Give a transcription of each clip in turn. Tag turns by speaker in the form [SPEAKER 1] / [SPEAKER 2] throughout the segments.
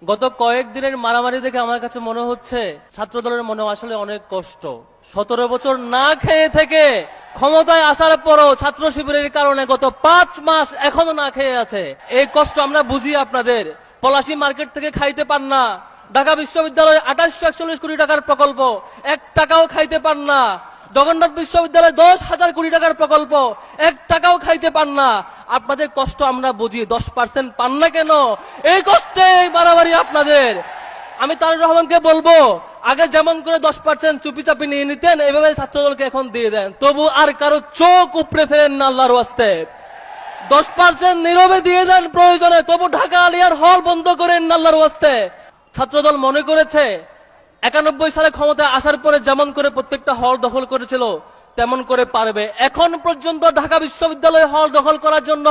[SPEAKER 1] গত কয়েকদিনের মারামারি দেখে আমার কাছে মনে হচ্ছে ছাত্রদলের মনে আসলে অনেক কষ্ট। 17 বছর না খেয়ে থেকে ক্ষমতায় আসার পরও ছাত্র শিবিরের কারণে গত 5 মাস এখনো না খেয়ে আছে। এই কষ্ট আমরা বুঝি আপনাদের। পলাশী মার্কেট থেকে খাইতে পান না, ঢাকা বিশ্ববিদ্যালয়ে 2841 কোটি টাকার প্রকল্প 1 টাকাও খাইতে পান না, জগন্নাথ বিশ্ববিদ্যালয়ে 10,000 কোটি টাকার প্রকল্প 1 টাকাও খাইতে পান না। আপনাদের কষ্ট আমরা বুঝি, 10% পান না কেন? এই কষ্টে বাড়াবাড়ি আপনাদের। আমি তারেক রহমানকে বলবো, আগে যেমন করে 10% চুপি চাপি নিয়ে নিতেন, এভাবে ছাত্রদলকে এখন দিয়ে দেন। তবু আর কারো চোখ উপড়ে ফেলেন না আল্লাহর ওয়াস্তে। 10% নীরবে দিয়ে দেন প্রয়োজনে, তবু ঢাকা আলিয়ার হল বন্ধ করেন না আল্লাহর ওয়াস্তে। ছাত্রদল মনে করেছে 91 সালে ক্ষমতায় আসার পরে যেমন করে প্রত্যেকটা হল দখল করেছিল তেমন করে পারবে। এখন পর্যন্ত ঢাকা বিশ্ববিদ্যালয়ে হল দখল করার জন্য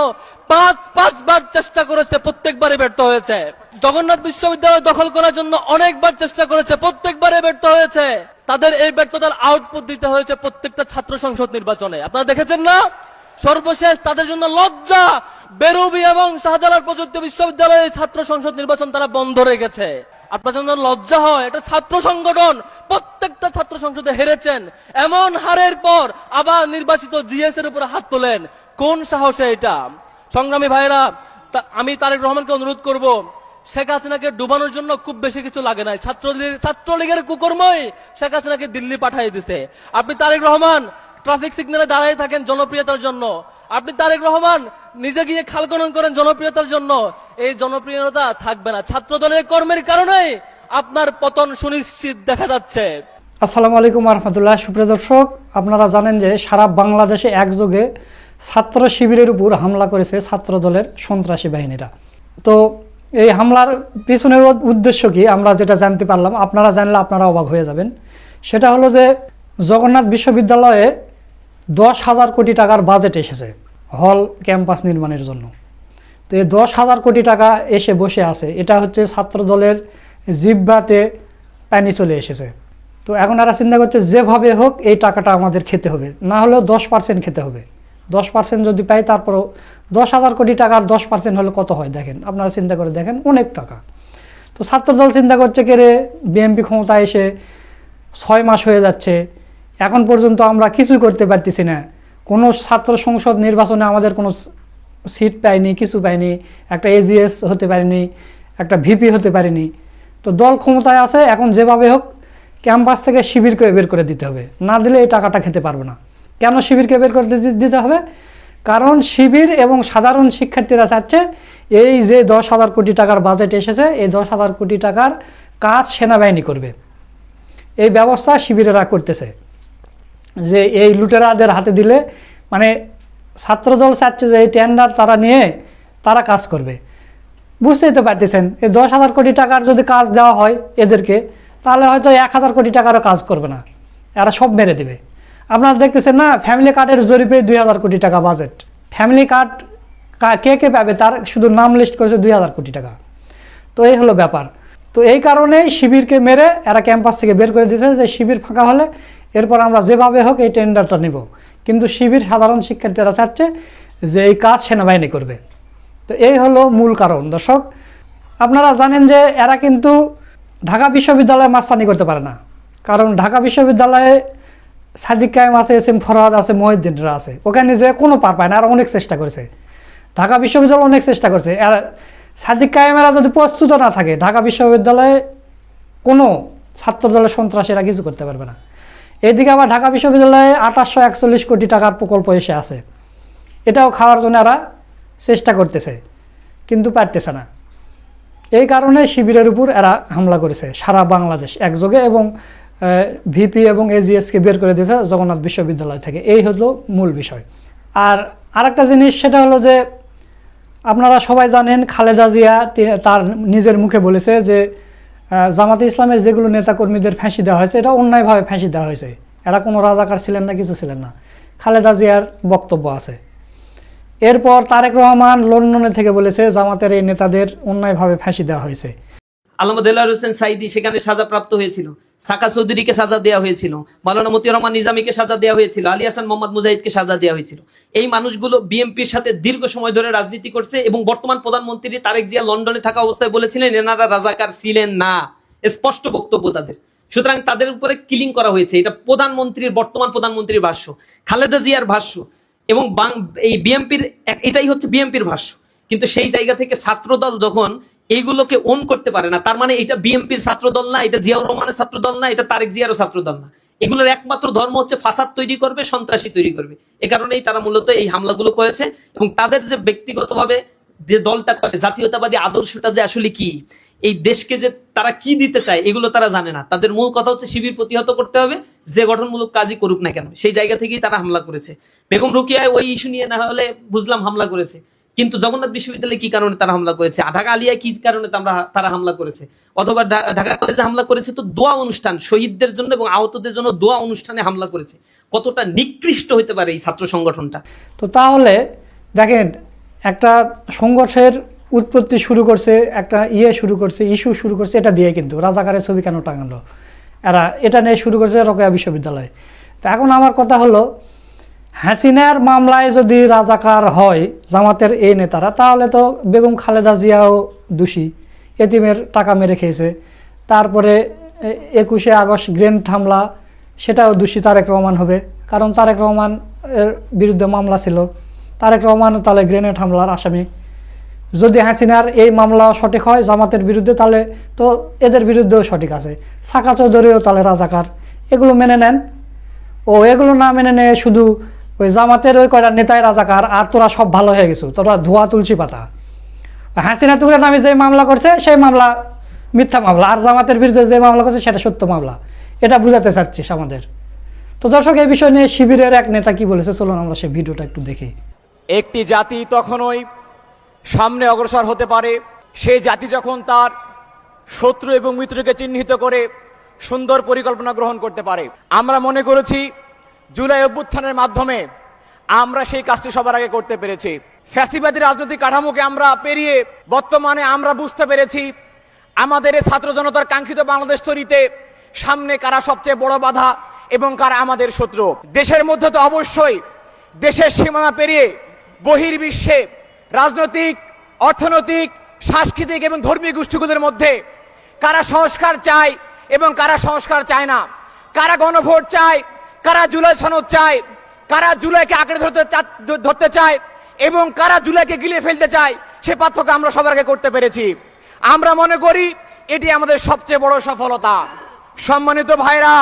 [SPEAKER 1] 5 বার চেষ্টা করেছে, প্রত্যেকবারই ব্যর্থ হয়েছে। জগন্নাথ বিশ্ববিদ্যালয় দখল করার জন্য অনেকবার চেষ্টা করেছে, প্রত্যেকবারে ব্যর্থ হয়েছে। তাদের এই ব্যর্থতার আউটপুট দিতে হয়েছে প্রত্যেকটা ছাত্র সংসদ নির্বাচনে। আপনারা দেখেছেন না? সর্বশেষ তাদের জন্য লজ্জা, বেরুবি এবং শাহজালাল প্রযুক্তি বিশ্ববিদ্যালয়ের ছাত্র সংসদ নির্বাচন তারা বন্ধ রেখেছে। আপনার জন্য লজ্জা হয়? এটা ছাত্র সংগঠন, প্রত্যেকটা ছাত্র সংসদে হেরেছেন। এমন হারের পর আবার নির্বাচিত জিএস এর উপরে হাত তোলেন, কোন সাহসে এটা? সংগ্রামী ভাইরা, আমি তারেক রহমানকে অনুরোধ করব, শেখ হাসিনাকে ডুবানোর জন্য খুব বেশি কিছু লাগে নাই। ছাত্রলীগের কুকর্মই শেখ হাসিনাকে দিল্লি পাঠিয়ে দিছে। আপনি তারেক রহমান ট্রাফিক সিগন্যালে দাঁড়িয়ে থাকেন জনপ্রিয়তার জন্য, আপনি তারেক রহমান নিজে গিয়ে খাল খনন করেন জনপ্রিয়তার জন্য। এই জনপ্রিয়তা থাকবে না, ছাত্র দলের কর্মের কারণেই আপনার পতন সুনিশ্চিত দেখা যাচ্ছে।
[SPEAKER 2] আসসালামু আলাইকুম রহমতুল্লাহ। সুপ্রিয় দর্শক, আপনারা জানেন যে সারা বাংলাদেশে একযোগে ছাত্র শিবিরের উপর হামলা করেছে ছাত্র দলের সন্ত্রাসী বাহিনীরা। তো এই হামলার পিছনের উদ্দেশ্য কি আমরা যেটা জানতে পারলাম, আপনারা জানলে আপনারা অবাক হয়ে যাবেন। সেটা হলো যে জগন্নাথ বিশ্ববিদ্যালয়ে 10,000 কোটি টাকার বাজেট এসেছে হল ক্যাম্পাস নির্মাণের জন্য। তো এই 10,000 কোটি টাকা এসে বসে আছে, এটা হচ্ছে ছাত্র দলের জিহ্বাতে পানি চলে এসেছে। তো এখন এরা চিন্তা করছে যেভাবে হোক এই টাকাটা আমাদের খেতে হবে, না হলেও 10% খেতে হবে। 10% যদি পাই, তারপরও 10,000 কোটি টাকার 10% হলে কত হয় দেখেন, আপনারা চিন্তা করে দেখেন, অনেক টাকা। তো ছাত্রদল চিন্তা করছে কে রে, বিএনপি ক্ষমতায় এসে 6 মাস হয়ে যাচ্ছে, এখন পর্যন্ত আমরা কিছুই করতে পারতেছি না। কোনো ছাত্র সংসদ নির্বাচনে আমাদের কোনো সিট পাইনি, কিছু পাইনি, একটা এজিএস হতে পারিনি, একটা ভিপি হতে পারিনি। তো দল ক্ষমতায় আছে, এখন যেভাবে হোক ক্যাম্পাস থেকে শিবিরকে বের করে দিতে হবে, না দিলে এই টাকাটা খেতে পারবে না। কেন শিবিরকে বের করে দিতে হবে? কারণ শিবির এবং সাধারণ শিক্ষার্থীরা চাচ্ছে এই যে 10,000 কোটি টাকার বাজেট এসেছে, এই 10,000 কোটি টাকার কাজ সেনাবাহিনী করবে, এই ব্যবস্থা শিবিরেরা করতেছে। যে এই লুটেরাদের হাতে দিলে, মানে ছাত্রদল চাচ্ছে যে এই টেন্ডার তারা নিয়ে তারা কাজ করবে। বুঝতেই তো পারতেছেন, এই 10,000 কোটি টাকার যদি কাজ দেওয়া হয় এদেরকে, তাহলে হয়তো 1,000 কোটি টাকারও কাজ করবে না, এরা সব মেরে দেবে। আপনারা দেখতেছেন না, ফ্যামিলি কার্ডের জরিপে 2,000 কোটি টাকা বাজেট। ফ্যামিলি কার্ড কে কে পাবে তার শুধু নাম লিস্ট করেছে 2,000 কোটি টাকা। তো এই হলো ব্যাপার। তো এই কারণেই শিবিরকে মেরে এরা ক্যাম্পাস থেকে বের করে দিয়েছে যে শিবির ফাঁকা হলে এরপর আমরা যেভাবে হোক এই টেন্ডারটা নিব। কিন্তু শিবির সাধারণ শিক্ষার্থীরা চাচ্ছে যে এই কাজ সেনাবাহিনী করবে। তো এই হলো মূল কারণ। দর্শক, আপনারা জানেন যে এরা কিন্তু ঢাকা বিশ্ববিদ্যালয়ে মাস্তানি করতে পারে না, কারণ ঢাকা বিশ্ববিদ্যালয়ে সাদিক কায়েম আছে, এসএম ফরহাদ আছে, মহিউদ্দিনরা আছে, ওখানে যে কোনো পার পায় না। আর অনেক চেষ্টা করেছে, ঢাকা বিশ্ববিদ্যালয় অনেক চেষ্টা করছে। আর সাদিক কায়েমেরা যদি প্রস্তুত না থাকে, ঢাকা বিশ্ববিদ্যালয়ে কোনো ছাত্র দলের সন্ত্রাসীরা কিছু করতে পারবে না। এদিকে আবার ঢাকা বিশ্ববিদ্যালয়ে 2841 কোটি টাকার প্রকল্প এসে আছে, এটাও খাওয়ার জন্য এরা চেষ্টা করতেছে কিন্তু পারতেছে না। এই কারণে শিবিরের উপর এরা হামলা করেছে সারা বাংলাদেশ একযোগে, এবং ভিপি এবং এজিএসকে বের করে দিয়েছে জগন্নাথ বিশ্ববিদ্যালয় থেকে। এই হলো মূল বিষয়। আর আরেকটা জিনিস, সেটা হলো যে আপনারা সবাই জানেন খালেদা জিয়া তার নিজের মুখে বলেছে যে জামাতে ইসলামের যেগুলো নেতাকর্মীদের ফাঁসি দেওয়া হয়েছে এটা অন্যায়ভাবে ফাঁসি দেওয়া হয়েছে, এরা কোনো রাজাকার ছিলেন না, কিছু ছিলেন না। খালেদা জিয়ার বক্তব্য আছে। এরপর তারেক রহমান লন্ডনে থেকে বলেছে জামাতের এই নেতাদের অন্যায়ভাবে ফাঁসি দেওয়া হয়েছে।
[SPEAKER 3] আল্লামা দেলাওয়ার হোসেন সাঈদী সেখানে সাজাপ্রাপ্ত হয়েছিল, সাকা চৌধুরীকে সাজা দেওয়া হয়েছিল, মাওলানা মতিউর রহমান নিজামীকে সাজা দেওয়া হয়েছিল, আলী হাসান মোহাম্মদ মুজাহিদকে সাজা দেওয়া হয়েছিল। এই মানুষগুলো বিএনপির সাথে দীর্ঘ সময় ধরে রাজনীতি করছে এবং বর্তমান প্রধানমন্ত্রী তারেক জিয়া লন্ডনে থাকা অবস্থায় বলেছিলেন এনারা রাজাকার ছিলেন না, স্পষ্ট বক্তব্য তাদের। সুতরাং তাদের উপরে কিলিং করা হয়েছে, এটা বর্তমান প্রধানমন্ত্রীর ভাষ্য, খালেদা জিয়ার ভাষ্য এবং এই বিএনপির, এটাই হচ্ছে বিএনপির ভাষ্য। কিন্তু সেই জায়গা থেকে ছাত্রদল যখন এইগুলোকে ওন করতে পারে না, তার মানে এটা বিএনপির ছাত্রদল না, এটা জিয়াউর রহমানের ছাত্রদল না, এটা তারেক জিয়ারও ছাত্রদল না। এগুলোর একমাত্র ধর্ম হচ্ছে ফাসাদ তৈরি করবে, সন্ত্রাসী তৈরি করবে। এ কারণেই তারা মূলত এই হামলাগুলো করেছে। এবং তাদের যে ব্যক্তিগতভাবে যে দলটা করে, জাতীয়তাবাদী আদর্শটা যে আসলে কি, এই দেশকে যে তারা কি দিতে চায় এগুলো তারা জানে না। তাদের মূল কথা হচ্ছে শিবির প্রতিহত করতে হবে, যে গঠনমূলক কাজই করুক না কেন। সেই জায়গা থেকেই তারা হামলা করেছে। বেগম রোকেয়ায় ওই ইস্যু নিয়ে না হলে বুঝলাম হামলা করেছে, কিন্তু জগন্নাথ বিশ্ববিদ্যালয়ে কি কারণে তারা হামলা করেছে, ঢাকা আলিয়ায় কি কারণে তারা হামলা করেছে, অথবা ঢাকা কলেজে হামলা করেছে তো দোয়া অনুষ্ঠান, শহীদদের জন্য এবং আহতদের জন্য দোয়া অনুষ্ঠানে হামলা করেছে। কতটা নিকৃষ্ট হতে পারে এই ছাত্র সংগঠনটা।
[SPEAKER 2] তো তাহলে দেখেন, একটা সংঘর্ষের উৎপত্তি শুরু করছে, একটা ইস্যু শুরু করছে এটা দিয়ে, কিন্তু রাজাকারের ছবি কেন টাঙালো এরা, এটা নিয়ে শুরু করছে রোকেয়া বিশ্ববিদ্যালয়। তো এখন আমার কথা হলো, হাসিনার মামলায় যদি রাজাকার হয় জামাতের এই নেতারা, তাহলে তো বেগম খালেদা জিয়াও দোষী, এতিমের টাকা মেরে খেয়েছে। তারপরে 21শে আগস্ট গ্রেনেড হামলা, সেটাও দোষী তারেক রহমান হবে, কারণ তারেক রহমান এর বিরুদ্ধে মামলা ছিল, তারেক রহমানও তাহলে গ্রেনেড হামলার আসামি। যদি হাসিনার এই মামলা সঠিক হয় জামাতের বিরুদ্ধে, তাহলে তো এদের বিরুদ্ধেও সঠিক আছে, সাকা চৌধুরীও তাহলে রাজাকার। এগুলো মেনে নেন, এগুলো না মেনে নেয় শুধু ওই জামাতের ওই কয়টা নেতাই রাজাকার, আর তোরা সব ভালো হয়ে গেছো, তোরা ধোয়া তুলসী পাতা। হাসিনা তুলে নামে যে মামলা করছে সেই মামলা মিথ্যা মামলা, আর জামাতের বিরুদ্ধে যে মামলা করছে সেটা সত্য মামলা, এটা বুঝাতে চাচ্ছিস আমাদের। তো দর্শক, এই বিষয় নিয়ে শিবিরের এক নেতা কি বলেছে, চলুন আমরা সেই ভিডিওটা একটু দেখি।
[SPEAKER 4] একটি জাতি তখনই সামনে অগ্রসর হতে পারে সেই জাতি যখন তার শত্রু এবং মিত্রকে চিহ্নিত করে সুন্দর পরিকল্পনা গ্রহণ করতে পারে। আমরা মনে করেছি জুলাই অভ্যুত্থানের মাধ্যমে আমরা সেই কাজটি সবার আগে করতে পেরেছি। ফ্যাসিবাদী রাজনৈতিক কাঠামোকে আমরা পেরিয়ে বর্তমানে আমরা বুঝতে পেরেছি আমাদের এই ছাত্র জনতার কাঙ্ক্ষিত বাংলাদেশ তৈরিতে সামনে কারা সবচেয়ে বড় বাধা এবং কারা আমাদের শত্রু। দেশের মধ্যে তো অবশ্যই দেশের সীমানা পেরিয়ে বহির্বিশ্বে রাজনৈতিক, অর্থনৈতিক, সাংস্কৃতিক এবং ধর্মীয় গোষ্ঠীগুলোর মধ্যে কারা সংস্কার চায় এবং কারা সংস্কার চায় না, কারা গণভোট চায়, কারা জুলাই সনদ চায়, কারা জুলাইকে আঁকড়ে ধরতে চায় এবং কারা জুলাইকে গিলে ফেলতে চায়, সে পার্থক্য আমরা সবার আগে করতে পেরেছি। আমরা মনে করি এটি আমাদের সবচেয়ে বড় সফলতা। সম্মানিত ভাইরা,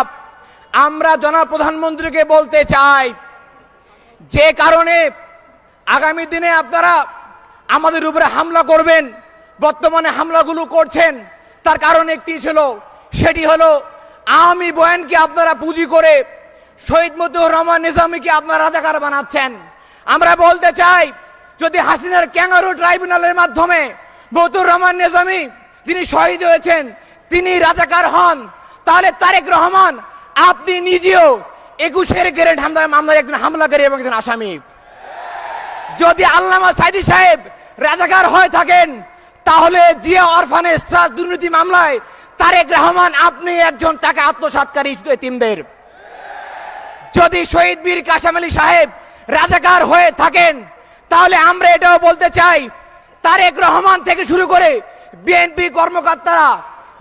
[SPEAKER 4] আমরা জনাব প্রধানমন্ত্রীকে বলতে চাই, যে কারণে আগামী দিনে আপনারা আমাদের উপরে হামলা করবেন, বর্তমানে হামলাগুলো করছেন, তার কারণ একটি ছিল, সেটি হলো আওয়ামী বয়ানকে আপনারা পুঁজি করে শহীদ মতিউর রহমান নিজামীকে আপনারা রাজাকার বানাচ্ছেন। আমরা বলতে চাই, যদি হাসিনার ক্যাঙ্গারু ট্রাইব্যুনালের মাধ্যমে মতিউর রহমান নিজামী যিনি শহীদ হয়েছেন তিনি রাজাকার হন, তাহলে তারেক রহমান আপনি নিজেও 21 গ্রেনেড মামলার একজন হামলাকারী এবং একজন আসামি। যদি আল্লামা সাইদি সাহেব রাজাকার হয়ে থাকেন, তাহলে জিয়া অরফানেজ ট্রাস্ট দুর্নীতি মামলায় তারেক রহমান আপনি একজন টাকা আত্মসাৎকারী এতিমদের। যদি শহীদ বীর কাশেম আলী সাহেব রাজাকার হয়ে থাকেন, তাহলে আমরা এটাও বলতে চাই, তারেক রহমান থেকে শুরু করে বিএনপি কর্মকর্তারা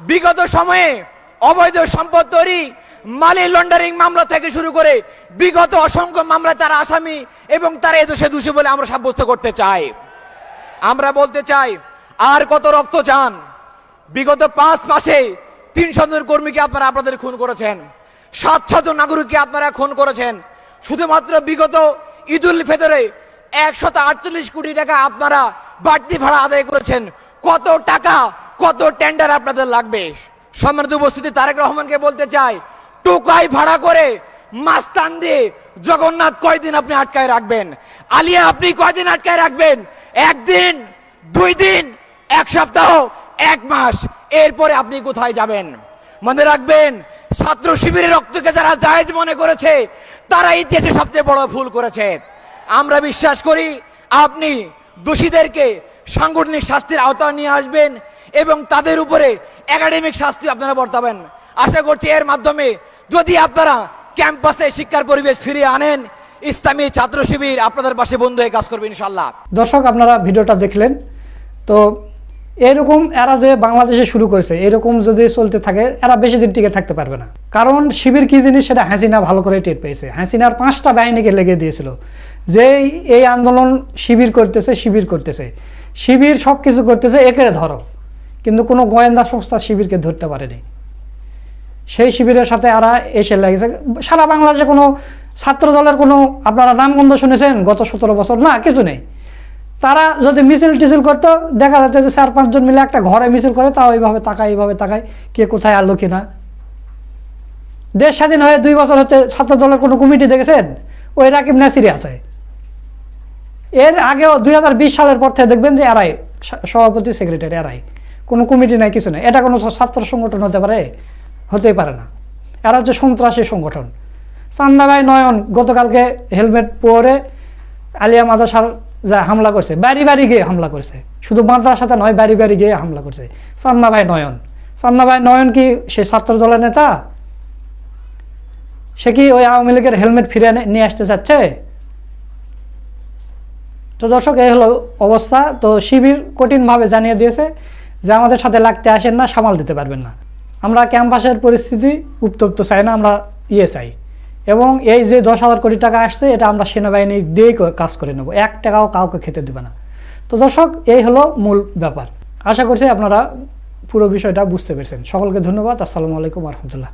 [SPEAKER 4] বিগত সময়ে অবৈধ সম্পদ তৈরি, মানি লন্ডারিং মামলা থেকে শুরু করে বিগত অসংখ্য মামলায় তারা আসামি এবং তারা এদেশে দোষী বলে আমরা সাব্যস্ত করতে চাই। আমরা বলতে চাই, আর কত রক্ত চান? বিগত 5 মাসে 300 জন কর্মীকে আপনারা আপনাদের খুন করেছেন, 700 জন নাগরিককে আপনারা খুন করেছেন। শুধুমাত্র বিগত ঈদুল ফিতরে 148 কোটি টাকা আপনারা বাড়তি ভাড়া আদায় করেছেন। কত টাকা, কত টেন্ডার আপনাদের লাগবে? সম্মানিত উপস্থিতি, তারেক রহমানকে বলতে চাই, টোকাই ভাড়া করে মাস্তান দিয়ে জগন্নাথ কয়দিন আপনি আটকায় রাখবেন? আলিয়া আপনি কয়দিন আটকায় রাখবেন? 1 দিন, 2 দিন, 1 সপ্তাহ, 1 মাস, এরপরে আপনি কোথায় যাবেন? মনে রাখবেন, ছাত্র শিবিরের রক্তকে যারা জায়েজ মনে করেছে তারা ইতিহাসে সবচেয়ে বড় ভুল করেছে। আমরা বিশ্বাস করি আপনি দোষীদেরকে সাংগঠনিক শাস্তির আওতায় নিয়ে আসবেন এবং তাদের উপরে একাডেমিক শাস্তি আপনারা বর্তাবেন। আশা করছি এর মাধ্যমে যদি আপনারা ক্যাম্পাসে শিক্ষার পরিবেশ ফিরিয়ে আনেন, ইসলামী ছাত্র শিবির আপনাদের পাশে বন্ধু হয়ে কাজ করবে ইনশাআল্লাহ।
[SPEAKER 2] দর্শক, আপনারা ভিডিওটা দেখলেন। তো এরকম এরা যে বাংলাদেশে শুরু করেছে, এরকম যদি চলতে থাকে এরা বেশি দিন টিকে থাকতে পারবে না। কারণ শিবির কি জিনিস সেটা হাসিনা ভালো করে টের পেয়েছে। হাসিনার 5টা বাহিনীকে লেগে দিয়েছিল যে এই আন্দোলন শিবির করতেছে, শিবির করতেছে, শিবির সব কিছু করতেছে, একে ধরো। কিন্তু কোনো গোয়েন্দা সংস্থা শিবিরকে ধরতে পারেনি। সেই শিবিরের সাথে এরা এসে লেগেছে। সারা বাংলাদেশে কোনো ছাত্র দলের কোনো আপনারা নামগন্ধ শুনেছেন গত 17 বছর? না, কিছু নেই। তারা যদি মিছিল টিছিল করতো, দেখা যাচ্ছে যে 4-5 জন মিলে একটা ঘরে মিছিল করে, তাও এইভাবে তাকায় কে কোথায় আলো কিনা। দেশ স্বাধীন হয়ে 2 বছর হচ্ছে, ছাত্র দলের কোনো কমিটি দেখেছেন? ওই রাকিব নাসিরি আছে। এর আগেও 2020 সালের পর থেকে দেখবেন যে এরাই সভাপতি, সেক্রেটারি, এরাই। কোনো কমিটি নাই, কিছু নাই। এটা কোনো ছাত্র সংগঠন হতে পারে? হতেই পারে না। এরা হচ্ছে সন্ত্রাসী সংগঠন। চান্দা ভাই নয়ন গতকালকে হেলমেট পরে আলিয়া মাদ্রাসার যা হামলা করছে, বাড়ি বাড়ি গিয়ে হামলা করছে। শুধু মাদ্রাসাতে নয়, বাড়ি বাড়ি গিয়ে হামলা করছে চান্দা ভাই নয়ন। চান্দা ভাই নয়ন কি সে ছাত্র দলের নেতা? সে কি ওই আওয়ামী লীগের হেলমেট ফিরে নিয়ে আসতে চাচ্ছে? তো দর্শক, এই হলো অবস্থা। তো শিবির কঠিনভাবে জানিয়ে দিয়েছে যে আমাদের সাথে লাগতে আসেন না, সামাল দিতে পারবেন না। আমরা ক্যাম্পাসের পরিস্থিতি উত্তপ্ত চাই না, আমরা চাই। এবং এই যে 10,000 কোটি টাকা আসছে, এটা আমরা সেনাবাহিনী দিয়েই কাজ করে নেব, 1 টাকাও কাউকে খেতে দেবে না। তো দর্শক, এই হলো মূল ব্যাপার। আশা করছি আপনারা পুরো বিষয়টা বুঝতে পেরেছেন। সকলকে ধন্যবাদ। আসসালামু আলাইকুম রহমতুল্লাহ।